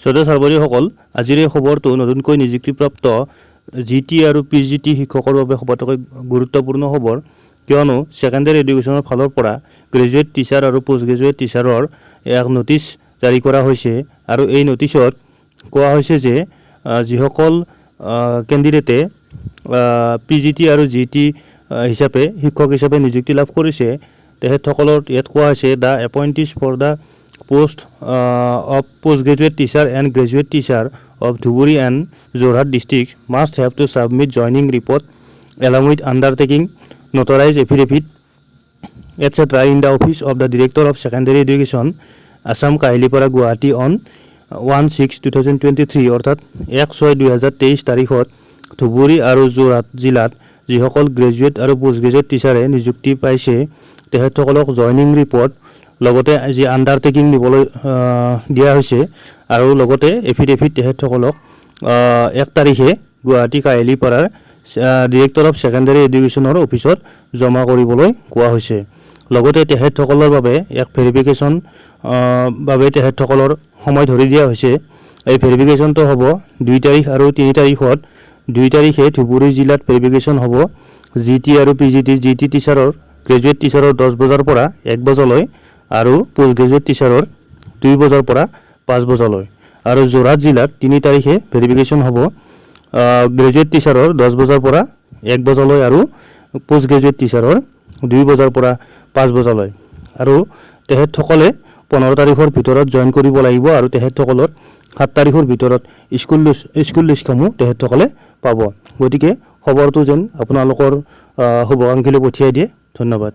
শ্ৰোতা ছাত্ৰীসকল, আজিৰ এই খবৰটো নতুনকৈ নিযুক্তিপ্ৰাপ্ত জিটি আৰু পিজিটি শিক্ষকৰ বাবে সবাতোকৈ গুৰুত্বপূৰ্ণ খবৰ, কিয়নো ছেকেণ্ডাৰী এডুকেশ্যনৰ ফালৰ পৰা গ্ৰেজুৱেট টিচাৰ আৰু পোষ্ট গ্ৰেজুৱেট টিচাৰৰ এক নটিচ জাৰি কৰা হৈছে। আৰু এই নটিচত কোৱা হৈছে যে যিসকল কেণ্ডিডেটে পিজিটি আৰু জিটি হিচাপে শিক্ষক হিচাপে নিযুক্তি লাভ কৰিছে, তেখেতসকলৰ ইয়াত কোৱা হৈছে the appointees for the post of postgraduate teacher and graduate teacher of Dhubri and Jorhat district must have to submit joining report along with undertaking notarized affidavit etc. in the office of the Director of Secondary Education, Assam Kailipara, Guwahati on 1/6/2023 অৰ্থাৎ 1/6/2023 তাৰিখত ধুবুৰী আৰু যোৰহাট জিলাত যিসকল graduate আৰু post graduate টিচাৰে নিযুক্তি পাইছে, তেখেতসকলক joining report লগতে যি আণ্ডাৰটেকিং নিবলৈ দিয়া হৈছে আৰু লগতে এফিডেভিট তেখেতসকলক 1 তাৰিখে গুৱাহাটী কাহিলীপাৰাৰ ডিৰেক্টৰ অফ ছেকেণ্ডাৰী এডুকেশ্যনৰ অফিচত জমা কৰিবলৈ কোৱা হৈছে। লগতে তেখেতসকলৰ বাবে এক ভেৰিফিকেশ্যন বাবে তেখেতসকলৰ সময় ধৰি দিয়া হৈছে। এই ভেৰিফিকেশ্যনটো হ'ব 2 তাৰিখ আৰু 3 তাৰিখত। 2 তাৰিখে ধুবুৰী জিলাত ভেৰিফিকেশ্যন হ'ব জিটি আৰু পিজিটি, জিটি টিচাৰৰ গ্ৰেজুৱেট টিচাৰৰ 10 বজাৰ পৰা 1 বজালৈ আৰু পোষ্ট গ্ৰেজুৱেট টিচাৰৰ 2 বজাৰ পৰা 5 বজালৈ। আৰু যোৰহাট জিলাত 3 তাৰিখে ভেৰিফিকেশ্যন হ'ব গ্ৰেজুৱেট টিচাৰৰ 10 বজাৰ পৰা 1 বজালৈ আৰু পোষ্ট গ্ৰেজুৱেট টিচাৰৰ 2 বজাৰ পৰা 5 বজালৈ। আৰু তেখেতসকলে 15 তাৰিখৰ ভিতৰত জইন কৰিব লাগিব আৰু তেখেতসকলৰ 7 তাৰিখৰ ভিতৰত স্কুল লিষ্টসমূহ তেখেতসকলে পাব। গতিকে খবৰটো যেন আপোনালোকৰ শুভাকাংক্ষীলৈ পঠিয়াই দিয়ে। ধন্যবাদ।